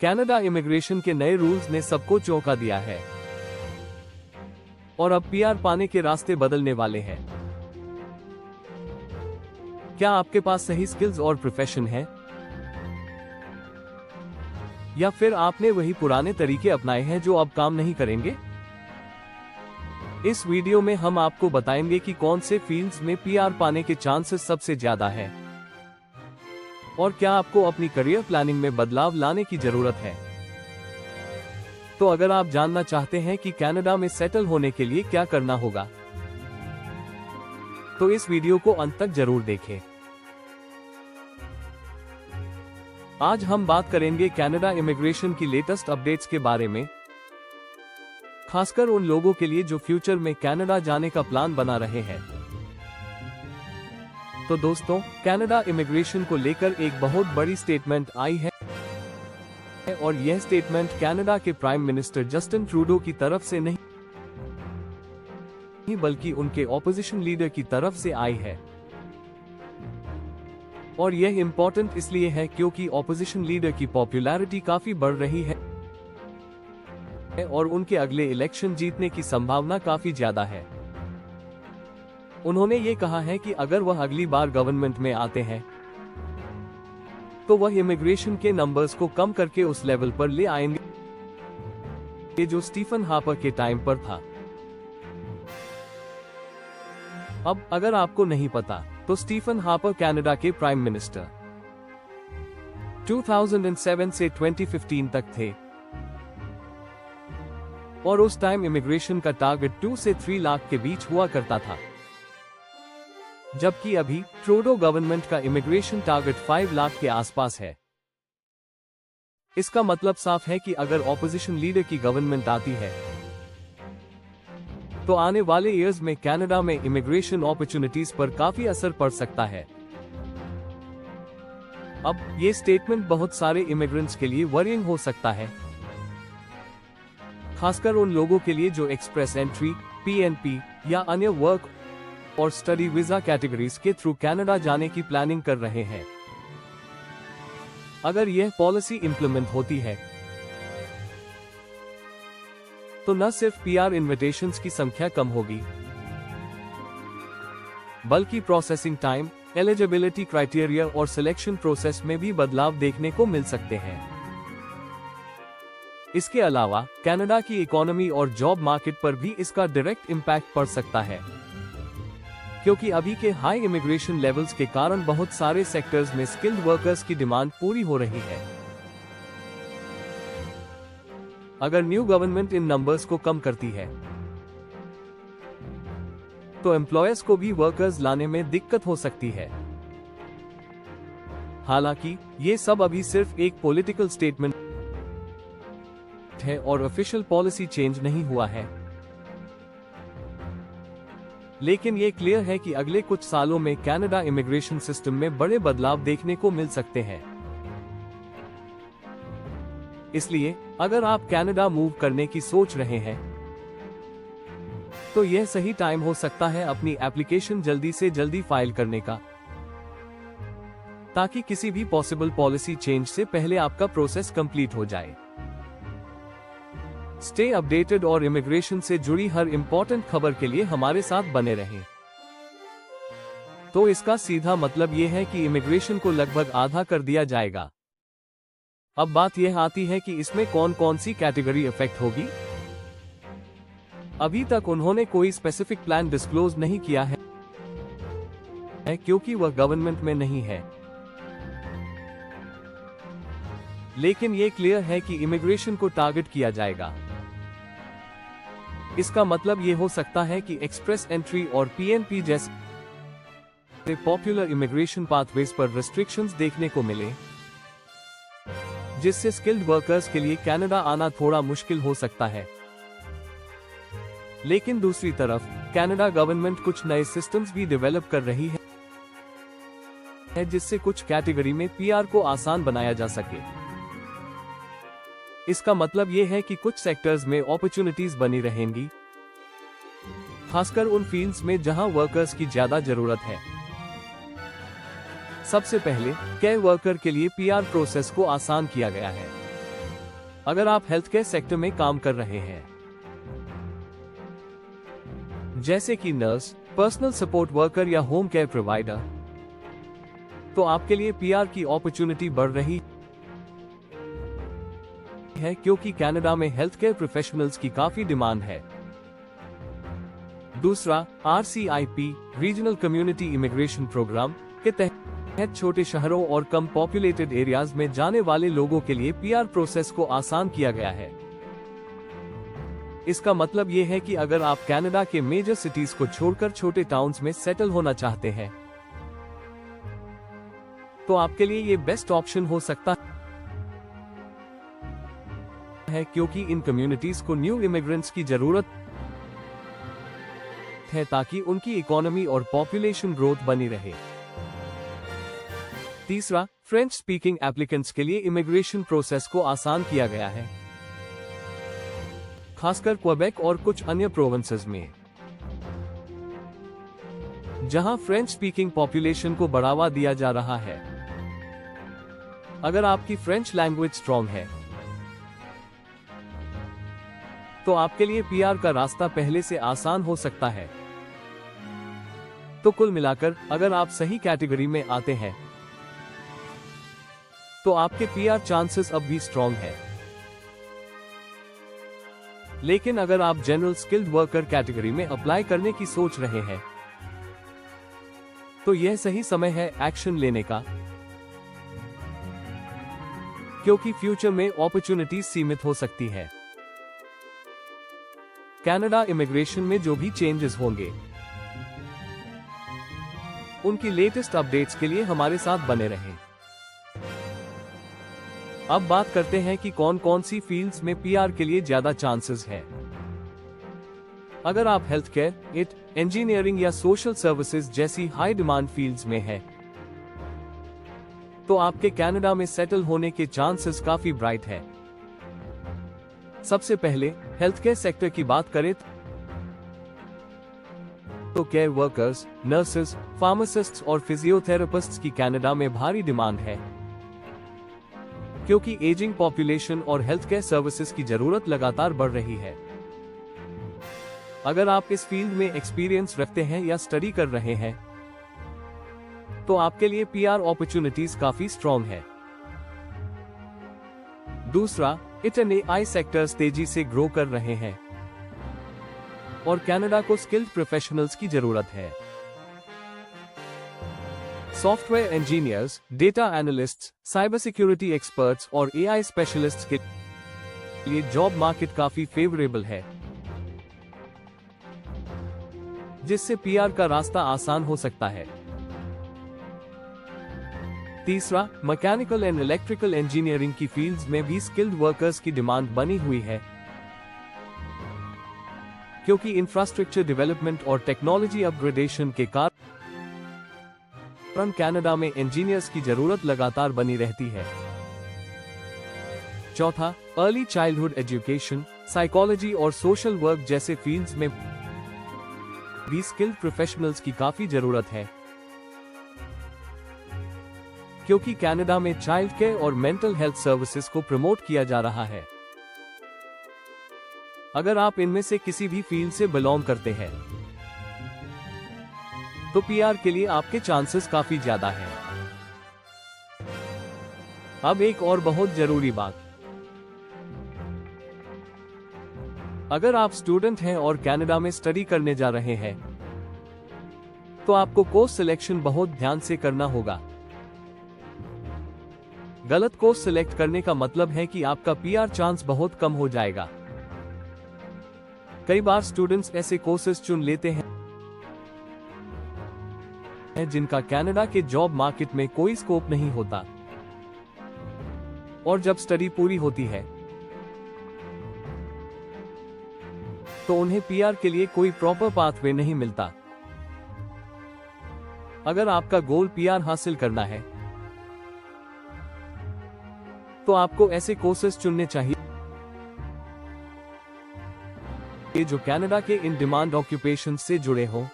Canada immigration के नए rules ने सबको चौंका दिया है और अब पीआर पाने के रास्ते बदलने वाले हैं। क्या आपके पास सही स्किल्स और प्रोफेशन है, या फिर आपने वही पुराने तरीके अपनाए हैं जो अब काम नहीं करेंगे? इस वीडियो में हम आपको बताएंगे कि कौन से फील्ड्स में पीआर पाने के चांसेस सबसे ज्यादा है और क्या आपको अपनी करियर प्लानिंग में बदलाव लाने की जरूरत है। तो अगर आप जानना चाहते हैं कि कनाडा में सेटल होने के लिए क्या करना होगा, तो इस वीडियो को अंत तक जरूर देखें। आज हम बात करेंगे कनाडा इमिग्रेशन की लेटेस्ट अपडेट्स के बारे में, खासकर उन लोगों के लिए जो फ्यूचर में कनाडा जाने का प्लान बना रहे हैं। तो दोस्तों, कनाडा इमिग्रेशन को लेकर एक बहुत बड़ी स्टेटमेंट आई है और यह स्टेटमेंट कनाडा के प्राइम मिनिस्टर जस्टिन ट्रूडो की तरफ से नहीं बल्कि उनके ऑपोजिशन लीडर की तरफ से आई है। और यह इंपॉर्टेंट इसलिए है क्योंकि ऑपोजिशन लीडर की पॉपुलैरिटी काफी बढ़ रही है और उनके अगले इलेक्शन जीतने की संभावना काफी ज्यादा है। उन्होंने ये कहा है कि अगर वह अगली बार गवर्नमेंट में आते हैं तो वह इमिग्रेशन के नंबर्स को कम करके उस लेवल पर ले आएंगे जो स्टीफन हार्पर के टाइम पर था। अब अगर आपको नहीं पता तो स्टीफन हार्पर कनाडा के प्राइम मिनिस्टर 2007 से 2015 तक थे और उस टाइम इमिग्रेशन का टारगेट 2 से 3 लाख के बीच हुआ करता था, जबकि अभी ट्रूडो गवर्नमेंट का इमिग्रेशन टारगेट 5 लाख के आसपास है। इसका मतलब साफ है कि अगर ऑपोजिशन लीडर की गवर्नमेंट आती है तो आने वाले ईयर्स में कनाडा में इमिग्रेशन अपॉर्चुनिटीज पर काफी असर पड़ सकता है। अब ये स्टेटमेंट बहुत सारे इमिग्रेंट्स के लिए वरिंग हो सकता है, खासकर उन लोगों के लिए जो एक्सप्रेस एंट्री, पीएनपी या अन्य वर्क और स्टडी वीजा कैटेगरीज के थ्रू कनाडा जाने की प्लानिंग कर रहे हैं। अगर यह पॉलिसी इंप्लीमेंट होती है तो न सिर्फ पीआर इन्विटेशंस की संख्या कम होगी, बल्कि प्रोसेसिंग टाइम, एलिजिबिलिटी क्राइटेरिया और सिलेक्शन प्रोसेस में भी बदलाव देखने को मिल सकते हैं। इसके अलावा कनाडा की इकोनॉमी और जॉब मार्केट पर भी इसका डायरेक्ट इंपैक्ट पड़ सकता है, क्योंकि अभी के हाई इमिग्रेशन लेवल्स के कारण बहुत सारे सेक्टर्स में स्किल्ड वर्कर्स की डिमांड पूरी हो रही है। अगर न्यू गवर्नमेंट इन नंबर्स को कम करती है तो एम्प्लॉयर्स को भी वर्कर्स लाने में दिक्कत हो सकती है। हालांकि ये सब अभी सिर्फ एक पॉलिटिकल स्टेटमेंट है और ऑफिशियल पॉलिसी चेंज नहीं हुआ है, लेकिन ये क्लियर है कि अगले कुछ सालों में कनाडा इमिग्रेशन सिस्टम में बड़े बदलाव देखने को मिल सकते हैं। इसलिए अगर आप कनाडा मूव करने की सोच रहे हैं तो यह सही टाइम हो सकता है अपनी एप्लीकेशन जल्दी से जल्दी फाइल करने का, ताकि किसी भी पॉसिबल पॉलिसी चेंज से पहले आपका प्रोसेस कंप्लीट हो जाए। स्टे अपडेटेड और इमिग्रेशन से जुड़ी हर इंपॉर्टेंट खबर के लिए हमारे साथ बने रहें। तो इसका सीधा मतलब यह है कि इमिग्रेशन को लगभग आधा कर दिया जाएगा। अब बात यह आती है कि इसमें कौन कौन सी कैटेगरी इफेक्ट होगी। अभी तक उन्होंने कोई स्पेसिफिक प्लान डिस्क्लोज नहीं किया है क्योंकि वह गवर्नमेंट में नहीं है, लेकिन यह क्लियर है कि इमिग्रेशन को टारगेट किया जाएगा। इसका मतलब यह हो सकता है कि एक्सप्रेस एंट्री और पीएनपी जैसे पॉपुलर इमिग्रेशन पाथवेज पर रेस्ट्रिक्शंस देखने को मिले, जिससे स्किल्ड वर्कर्स के लिए कनाडा आना थोड़ा मुश्किल हो सकता है। लेकिन दूसरी तरफ कनाडा गवर्नमेंट कुछ नए सिस्टम्स भी डेवलप कर रही है जिससे कुछ कैटेगरी में पीआर को आसान बनाया जा सके। इसका मतलब यह है कि कुछ सेक्टर्स में अपॉर्चुनिटीज बनी रहेंगी, खासकर उन फील्ड्स में जहां वर्कर्स की ज्यादा जरूरत है। सबसे पहले केयर वर्कर के लिए पीआर प्रोसेस को आसान किया गया है। अगर आप हेल्थ केयर सेक्टर में काम कर रहे हैं, जैसे कि नर्स, पर्सनल सपोर्ट वर्कर या होम केयर प्रोवाइडर, तो आपके लिए पीआर की अपॉर्चुनिटी बढ़ रही है, क्योंकि कनाडा में हेल्थ केयर प्रोफेशनल्स की काफी डिमांड है। दूसरा, RCIP regional community immigration programme के तहत छोटे शहरों और कम पॉपुलेटेड एरियाज में जाने वाले लोगों के लिए पीआर प्रोसेस को आसान किया गया है। इसका मतलब ये है कि अगर आप कनाडा के मेजर सिटीज को छोड़कर छोटे टाउन्स में सेटल होना चाहते हैं, तो आपके लिए ये बेस्ट ऑप्शन हो सकता है, क्योंकि इन कम्युनिटीज को न्यू इमिग्रेंट्स की जरूरत है ताकि उनकी इकोनॉमी और पॉपुलेशन ग्रोथ बनी रहे। तीसरा, फ्रेंच स्पीकिंग एप्लीकेंट्स के लिए इमिग्रेशन प्रोसेस को आसान किया गया है, खासकर क्वेबेक और कुछ अन्य प्रोविंसेस में, जहां फ्रेंच स्पीकिंग पॉपुलेशन को बढ़ावा दिया जा रहा है। अगर आपकी फ्रेंच लैंग्वेज स्ट्रॉन्ग है, तो आपके लिए पीआर का रास्ता पहले से आसान हो सकता है। तो कुल मिलाकर, अगर आप सही कैटेगरी में आते हैं, तो आपके पीआर चांसेस अब भी स्ट्रॉन्ग है। लेकिन अगर आप जनरल स्किल्ड वर्कर कैटेगरी में अप्लाई करने की सोच रहे हैं, तो यह सही समय है एक्शन लेने का, क्योंकि फ्यूचर में अपॉर्चुनिटीज सीमित हो सकती है। कनाडा इमिग्रेशन में जो भी चेंजेस होंगे, उनकी लेटेस्ट अपडेट्स के लिए हमारे साथ बने रहें। अब बात करते हैं कि कौन कौन सी फील्ड्स में पीआर के लिए ज्यादा चांसेस है। अगर आप हेल्थ केयर, इंजीनियरिंग या सोशल सर्विसेज जैसी हाई डिमांड फील्ड्स में हैं, तो आपके कनाडा में सेटल होने के चांसेस काफी ब्राइट है। सबसे पहले हेल्थ केयर सेक्टर की बात करें तो केयर वर्कर्स, नर्सेस, फार्मासिस्ट्स और फिजियोथेरेपिस्ट्स की कनाडा में भारी डिमांड है, क्योंकि एजिंग पॉपुलेशन और हेल्थ केयर सर्विसेज की जरूरत लगातार बढ़ रही है। अगर आप इस फील्ड में एक्सपीरियंस रखते हैं या स्टडी कर रहे हैं, तो आपके लिए पीआर अपॉर्चुनिटीज काफी स्ट्रॉन्ग है। दूसरा, AI सेक्टर्स तेजी से ग्रो कर रहे हैं और कनाडा को स्किल्ड प्रोफेशनल्स की जरूरत है। Software engineers, data analysts, cyber security experts और AI स्पेशलिस्ट्स के लिए जॉब मार्केट काफी फेवरेबल है, जिससे पीआर का रास्ता आसान हो सकता है। तीसरा, मैकेनिकल एंड इलेक्ट्रिकल इंजीनियरिंग की फील्ड्स में भी स्किल्ड वर्कर्स की डिमांड बनी हुई है, क्योंकि इंफ्रास्ट्रक्चर डेवलपमेंट और टेक्नोलॉजी अपग्रेडेशन के कारण कनाडा में इंजीनियर्स की जरूरत लगातार बनी रहती है। चौथा, अर्ली चाइल्डहुड एजुकेशन, साइकोलॉजी और सोशल वर्क जैसे फील्ड्स में भी स्किल्ड प्रोफेशनल्स की काफी जरूरत है, क्योंकि कनाडा में चाइल्ड केयर और मेंटल हेल्थ सर्विसेज को प्रमोट किया जा रहा है। अगर आप इनमें से किसी भी फील्ड से बिलोंग करते हैं, तो पीआर के लिए आपके चांसेस काफी ज्यादा हैं। अब एक और बहुत जरूरी बात, अगर आप स्टूडेंट हैं और कनाडा में स्टडी करने जा रहे हैं, तो आपको कोर्स सिलेक्शन बहुत ध्यान से करना होगा। गलत कोर्स सिलेक्ट करने का मतलब है कि आपका पीआर चांस बहुत कम हो जाएगा। कई बार स्टूडेंट्स ऐसे कोर्सेज चुन लेते हैं जिनका कनाडा के जॉब मार्केट में कोई स्कोप नहीं होता, और जब स्टडी पूरी होती है, तो उन्हें पीआर के लिए कोई प्रॉपर पाथवे नहीं मिलता। अगर आपका गोल पीआर हासिल करना है, तो आपको ऐसे कोर्सेज चुनने चाहिए जो कनाडा के इन डिमांड ऑक्यूपेशन से जुड़े हों,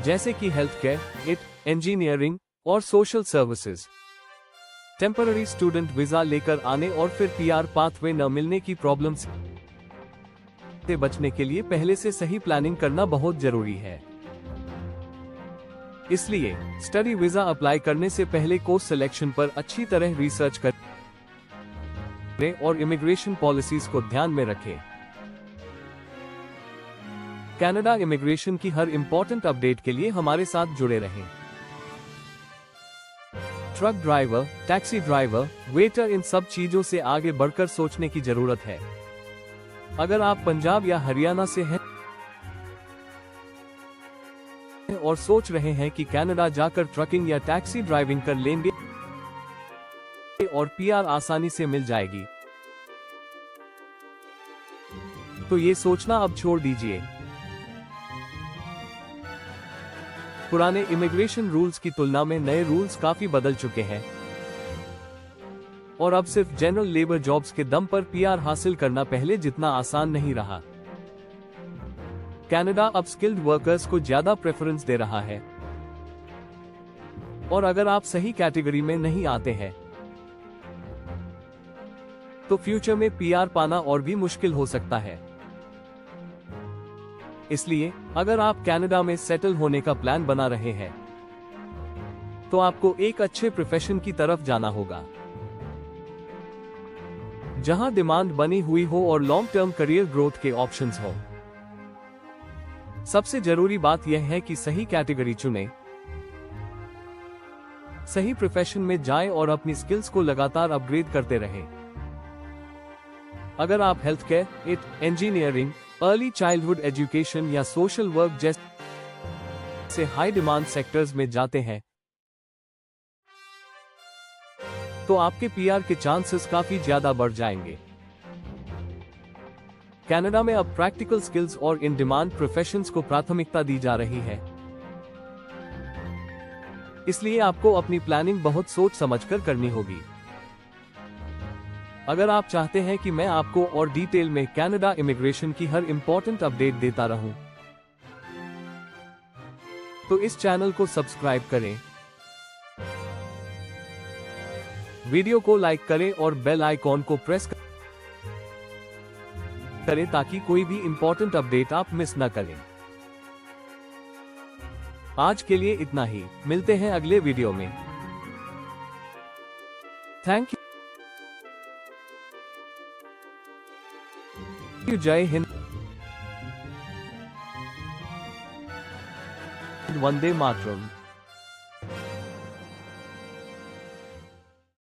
जैसे कि हेल्थ केयर, इंजीनियरिंग और social services. Temporary student visa लेकर आने और फिर पीआर पाथवे न मिलने की प्रॉब्लम से बचने के लिए पहले से सही प्लानिंग करना बहुत जरूरी है। इसलिए स्टडी वीजा अप्लाई करने से पहले कोर्स सिलेक्शन पर अच्छी तरह रिसर्च करें और इमिग्रेशन पॉलिसीज को ध्यान में रखें। कनाडा इमिग्रेशन की हर इंपॉर्टेंट अपडेट के लिए हमारे साथ जुड़े रहें। Truck driver, taxi driver, waiter, इन सब चीजों से आगे बढ़कर सोचने की जरूरत है। अगर आप पंजाब या हरियाणा से हैं और सोच रहे हैं कि कनाडा जाकर ट्रकिंग या टैक्सी ड्राइविंग कर लेंगे और पीआर आसानी से मिल जाएगी, तो ये सोचना अब छोड़ दीजिए। पुराने इमिग्रेशन रूल्स की तुलना में नए रूल्स काफी बदल चुके हैं और अब सिर्फ जनरल लेबर जॉब्स के दम पर पीआर हासिल करना पहले जितना आसान नहीं रहा। कनाडा अब स्किल्ड वर्कर्स को ज्यादा प्रेफरेंस दे रहा है और अगर आप सही कैटेगरी में नहीं आते हैं तो फ्यूचर में पीआर पाना और भी मुश्किल हो सकता है। इसलिए अगर आप कनाडा में सेटल होने का प्लान बना रहे हैं तो आपको एक अच्छे प्रोफेशन की तरफ जाना होगा जहां डिमांड बनी हुई हो और लॉन्ग टर्म करियर ग्रोथ के ऑप्शंस हो। सबसे जरूरी बात यह है कि सही कैटेगरी चुनें, सही प्रोफेशन में जाएं और अपनी स्किल्स को लगातार अपग्रेड करते रहें। अगर आप health care, engineering, early childhood education या सोशल वर्क जैसे हाई डिमांड सेक्टर्स में जाते हैं तो आपके पीआर के चांसेस काफी ज्यादा बढ़ जाएंगे। कनाडा में अब प्रैक्टिकल स्किल्स और इन डिमांड प्रोफेशंस को प्राथमिकता दी जा रही है, इसलिए आपको अपनी प्लानिंग बहुत सोच समझकर करनी होगी। अगर आप चाहते हैं कि मैं आपको और डिटेल में कनाडा इमिग्रेशन की हर इंपॉर्टेंट अपडेट देता रहूं, तो इस चैनल को सब्सक्राइब करें, वीडियो को लाइक करें और बेल आइकॉन को प्रेस करें ताकि कोई भी इंपॉर्टेंट अपडेट आप मिस न करें। आज के लिए इतना ही, मिलते हैं अगले वीडियो में। Thank you. जय हिंद, वंदे मातरम।